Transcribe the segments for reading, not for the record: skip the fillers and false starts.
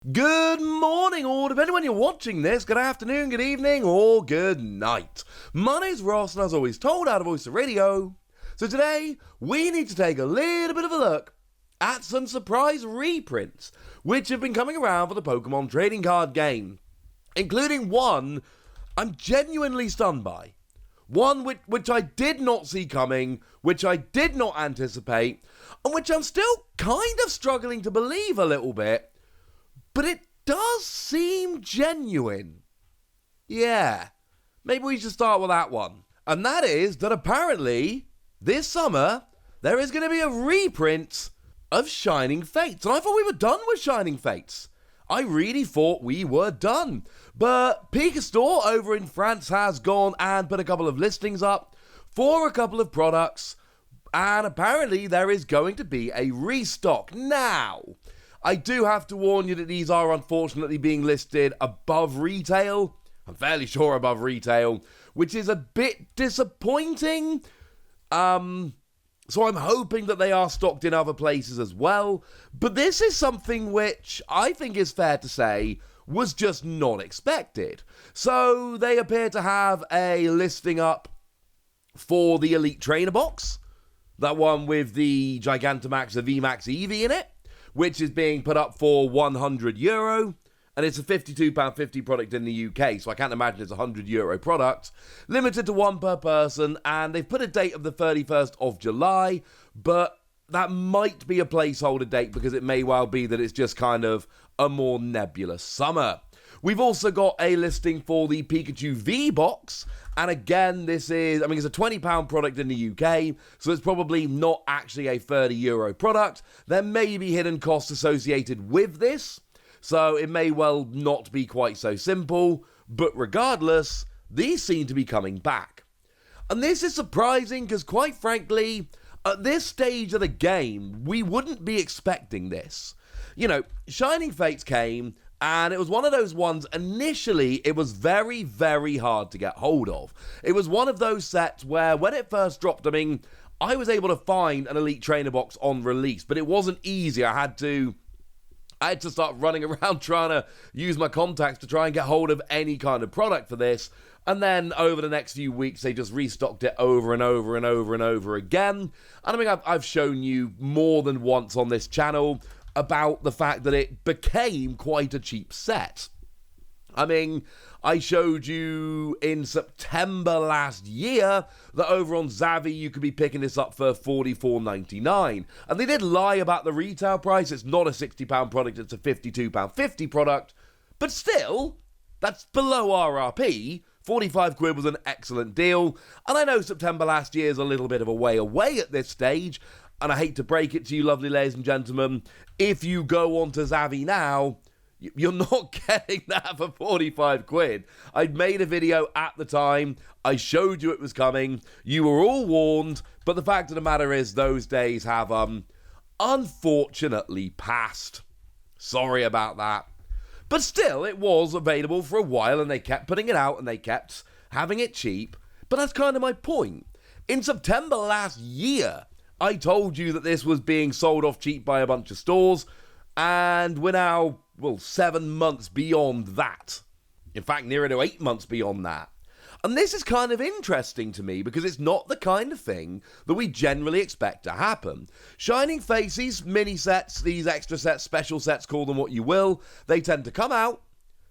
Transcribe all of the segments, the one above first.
Good morning, or depending when you're watching this, good afternoon, good evening, or good night. My name's Ross, and as always told out of Voice of Radio. So today, we need to take a little bit of a look at some surprise reprints, which have been coming around for the Pokémon trading card game, including one I'm genuinely stunned by. One which I did not see coming, which I did not anticipate, and which I'm still kind of struggling to believe a little bit. But it does seem genuine. Yeah, maybe we should start with that one. And that is that apparently, this summer, there is going to be a reprint of Shining Fates. And I thought we were done with Shining Fates. I really thought we were done. But Pika Store over in France has gone and put a couple of listings up for a couple of products. And apparently there is going to be a restock. Now, I do have to warn you that these are unfortunately being listed above retail. I'm fairly sure above retail, which is a bit disappointing. So I'm hoping that they are stocked in other places as well. But this is something which I think is fair to say was just not expected. So they appear to have a listing up for the Elite Trainer box. That one with the Gigantamax of VMAX Eevee in it, which is being put up for €100, and it's a £52.50 product in the UK, so I can't imagine it's a €100 product. Limited to one per person, and they've put a date of the 31st of July, but that might be a placeholder date because it may well be that it's just kind of a more nebulous summer. We've also got a listing for the Pikachu V box, and again, it's a £20 product in the UK, so it's probably not actually a €30 product. There may be hidden costs associated with this, so it may well not be quite so simple, but regardless, these seem to be coming back. And this is surprising because, quite frankly, at this stage of the game, we wouldn't be expecting this. You know, Shining Fates came, and it was one of those ones, initially, it was very, very hard to get hold of. It was one of those sets where, when it first dropped, I was able to find an Elite Trainer box on release, but it wasn't easy. I had to start running around trying to use my contacts to try and get hold of any kind of product for this. And then over the next few weeks, they just restocked it over and over and over and over again. And I've shown you more than once on this channel about the fact that it became quite a cheap set. I showed you in September last year that over on Zavvi you could be picking this up for $44.99. And they did lie about the retail price. It's not a £60 product, it's a £52.50 product. But still, that's below RRP. 45 quid was an excellent deal. And I know September last year is a little bit of a way away at this stage. And I hate to break it to you, lovely ladies and gentlemen, if you go on to Zavvi now, you're not getting that for 45 quid. I'd made a video at the time. I showed you it was coming. You were all warned. But the fact of the matter is those days have, unfortunately passed. Sorry about that. But still, it was available for a while, and they kept putting it out, and they kept having it cheap. But that's kind of my point. In September last year, I told you that this was being sold off cheap by a bunch of stores, and we're now, 7 months beyond that. In fact, nearer to 8 months beyond that. And this is kind of interesting to me because it's not the kind of thing that we generally expect to happen. Shining Fates, these mini sets, these extra sets, special sets, call them what you will, they tend to come out,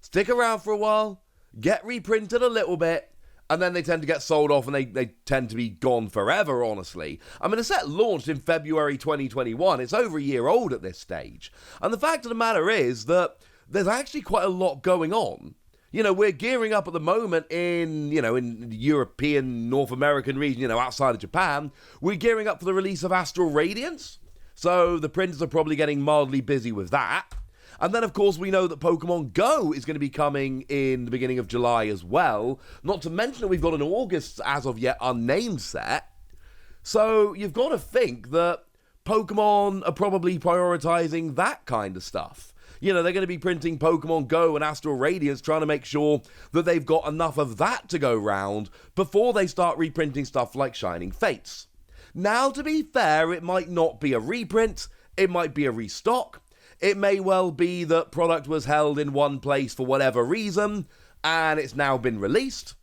stick around for a while, get reprinted a little bit, and then they tend to get sold off and they tend to be gone forever, honestly. The set launched in February 2021. It's over a year old at this stage. And the fact of the matter is that there's actually quite a lot going on. You know, we're gearing up at the moment in the European, North American region, outside of Japan. We're gearing up for the release of Astral Radiance. So the printers are probably getting mildly busy with that. And then, of course, we know that Pokemon Go is going to be coming in the beginning of July as well. Not to mention that we've got an August, as of yet, unnamed set. So you've got to think that Pokemon are probably prioritizing that kind of stuff. They're going to be printing Pokemon Go and Astral Radiance, trying to make sure that they've got enough of that to go round before they start reprinting stuff like Shining Fates. Now, to be fair, it might not be a reprint, it might be a restock. It may well be that product was held in one place for whatever reason, and it's now been released.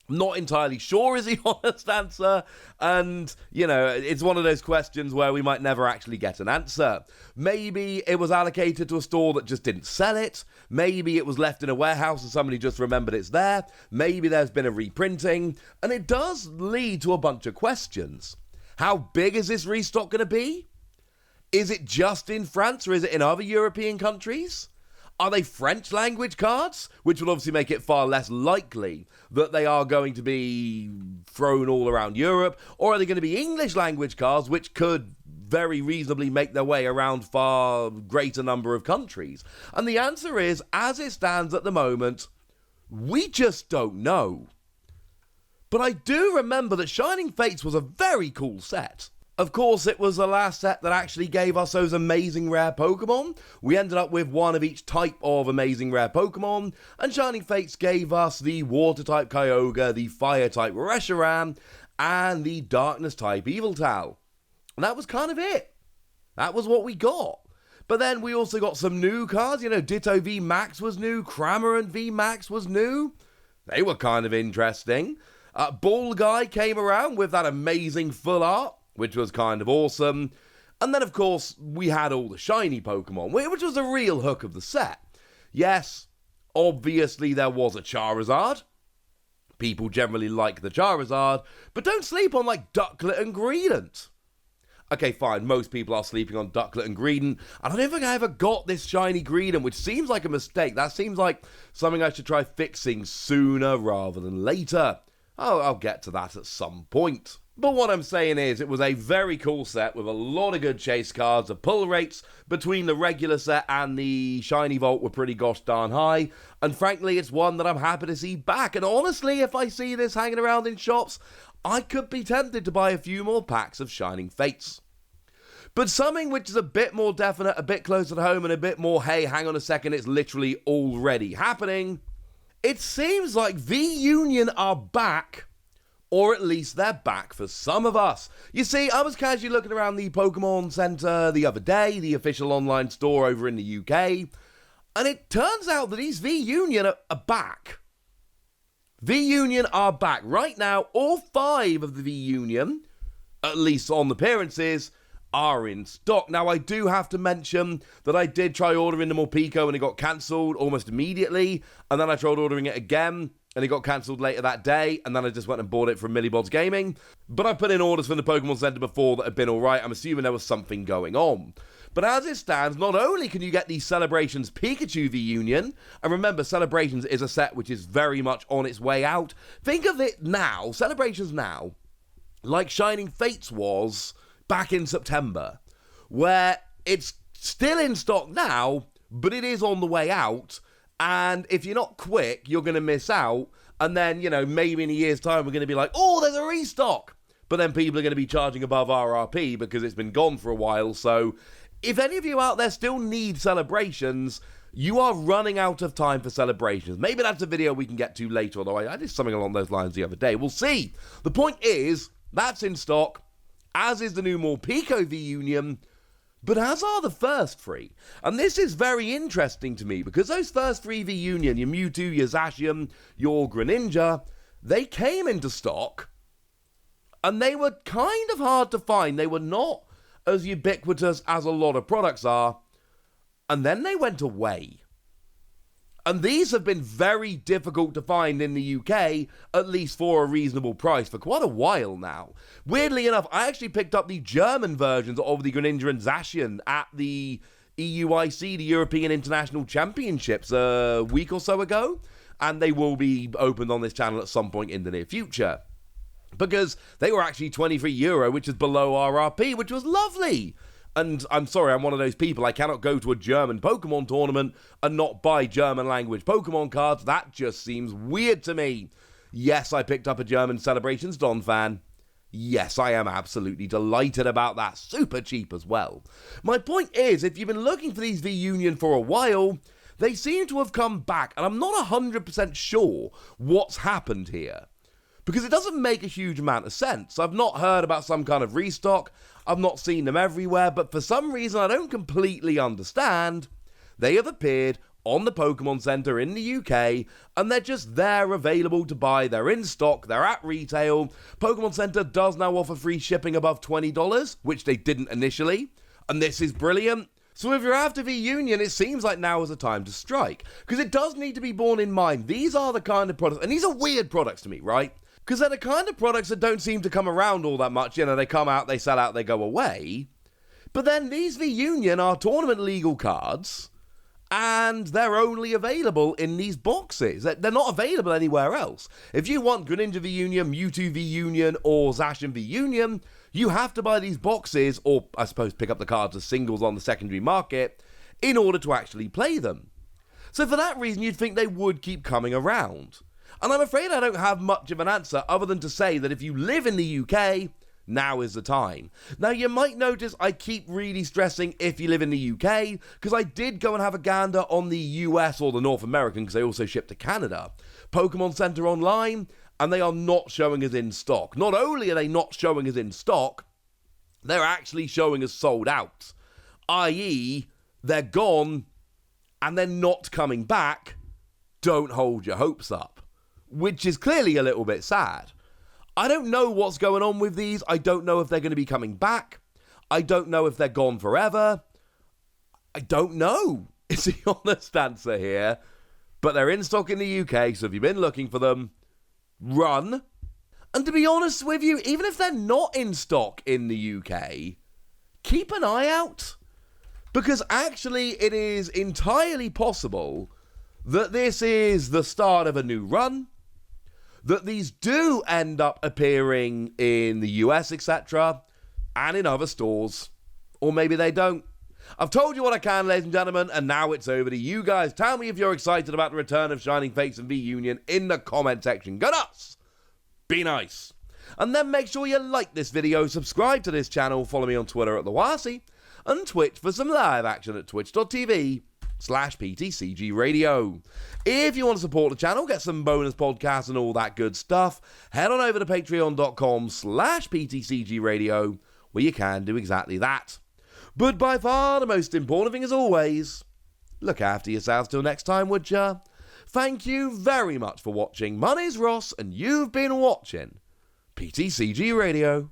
Not entirely sure is the honest answer, and, it's one of those questions where we might never actually get an answer. Maybe it was allocated to a store that just didn't sell it. Maybe it was left in a warehouse and somebody just remembered it's there. Maybe there's been a reprinting, and it does lead to a bunch of questions. How big is this restock going to be? Is it just in France, or is it in other European countries? Are they French language cards? Which will obviously make it far less likely that they are going to be thrown all around Europe. Or are they going to be English language cards, which could very reasonably make their way around far greater number of countries? And the answer is, as it stands at the moment, we just don't know. But I do remember that Shining Fates was a very cool set. Of course, it was the last set that actually gave us those amazing rare Pokemon. We ended up with one of each type of amazing rare Pokemon, and Shining Fates gave us the Water-type Kyogre, the Fire-type Reshiram, and the Darkness-type Yveltal. And that was kind of it. That was what we got. But then we also got some new cards. Ditto V Max was new, Cramorant V Max was new. They were kind of interesting. Ball Guy came around with that amazing full art, which was kind of awesome. And then, of course, we had all the shiny Pokemon, which was the real hook of the set. Yes, obviously there was a Charizard. People generally like the Charizard, but don't sleep on, Ducklet and Greedent. Okay, fine, most people are sleeping on Ducklet and Greedent, and I don't think I ever got this shiny Greedent, which seems like a mistake. That seems like something I should try fixing sooner rather than later. Oh, I'll get to that at some point. But what I'm saying is, it was a very cool set with a lot of good chase cards. The pull rates between the regular set and the Shiny Vault were pretty gosh darn high. And frankly, it's one that I'm happy to see back. And honestly, if I see this hanging around in shops, I could be tempted to buy a few more packs of Shining Fates. But something which is a bit more definite, a bit closer to home, and a bit more, hey, hang on a second, it's literally already happening. It seems like V-Union are back. Or at least they're back for some of us. You see, I was casually looking around the Pokémon Center the other day, the official online store over in the UK, and it turns out that these V-Union are back. V-Union are back. Right now, all 5 of the V-Union, at least on appearances, are in stock. Now, I do have to mention that I did try ordering the Morpeko and it got cancelled almost immediately, and then I tried ordering it again, and it got cancelled later that day, and then I just went and bought it from Millibods Gaming. But I put in orders from the Pokemon Center before that had been alright. I'm assuming there was something going on. But as it stands, not only can you get the Celebrations Pikachu V-Union, and remember, Celebrations is a set which is very much on its way out. Think of it now, Celebrations now, like Shining Fates was back in September, where it's still in stock now, but it is on the way out. And if you're not quick, you're going to miss out. And then, maybe in a year's time, we're going to be like, oh, there's a restock. But then people are going to be charging above RRP because it's been gone for a while. So if any of you out there still need Celebrations, you are running out of time for Celebrations. Maybe that's a video we can get to later, although I did something along those lines the other day. We'll see. The point is, that's in stock, as is the new Morpeko V-Union, but as are the first 3. And this is very interesting to me, because those first 3 V-Union, your Mewtwo, your Zacian, your Greninja, they came into stock, and they were kind of hard to find. They were not as ubiquitous as a lot of products are, and then they went away. And these have been very difficult to find in the UK, at least for a reasonable price, for quite a while now. Weirdly enough, I actually picked up the German versions of the Greninja and Zacian at the EUIC, the European International Championships, a week or so ago, and they will be opened on this channel at some point in the near future. Because they were actually €23, which is below RRP, which was lovely. And I'm sorry, I'm one of those people. I cannot go to a German Pokemon tournament and not buy German language Pokemon cards. That just seems weird to me. Yes, I picked up a German Celebrations Don fan. Yes, I am absolutely delighted about that. Super cheap as well. My point is, if you've been looking for these V-Union for a while, they seem to have come back. And I'm not 100% sure what's happened here. because it doesn't make a huge amount of sense. I've not heard about some kind of restock, I've not seen them everywhere, but for some reason I don't completely understand, they have appeared on the Pokémon Center in the UK, and they're just there available to buy. They're in stock, they're at retail. Pokémon Center does now offer free shipping above $20, which they didn't initially, and this is brilliant. So if you're after V-Union, it seems like now is the time to strike, because it does need to be borne in mind, these are the kind of products, and these are weird products to me, right? Because they're the kind of products that don't seem to come around all that much. You know, they come out, they sell out, they go away. But then these V-Union are tournament legal cards, and they're only available in these boxes. They're not available anywhere else. If you want Greninja V-Union, Mewtwo V-Union, or Zacian V-Union, you have to buy these boxes, or I suppose pick up the cards as singles on the secondary market, in order to actually play them. So for that reason, you'd think they would keep coming around. And I'm afraid I don't have much of an answer other than to say that if you live in the UK, now is the time. Now, you might notice I keep really stressing if you live in the UK, because I did go and have a gander on the US or the North American, because they also ship to Canada, Pokémon Center online, and they are not showing as in stock. Not only are they not showing as in stock, they're actually showing as sold out. I.e., they're gone, and they're not coming back. Don't hold your hopes up. Which is clearly a little bit sad. I don't know what's going on with these. I don't know if they're going to be coming back. I don't know if they're gone forever. I don't know. It's the honest answer here. But they're in stock in the UK, so if you've been looking for them, run. And to be honest with you, even if they're not in stock in the UK, keep an eye out. Because actually it is entirely possible that this is the start of a new run, that these do end up appearing in the US, etc., and in other stores. Or maybe they don't. I've told you what I can, ladies and gentlemen, and now it's over to you guys. Tell me if you're excited about the return of Shining Fates and V-Union in the comment section. Go nuts! Be nice. And then make sure you like this video, subscribe to this channel, follow me on Twitter at TheWasi, and Twitch for some live action at twitch.tv/PTCG Radio. If you want to support the channel, get some bonus podcasts and all that good stuff, head on over to patreon.com/PTCG Radio, where you can do exactly that. But by far the most important thing, as always, look after yourselves till next time, would ya? Thank you very much for watching. My name's Ross, and you've been watching PTCG Radio.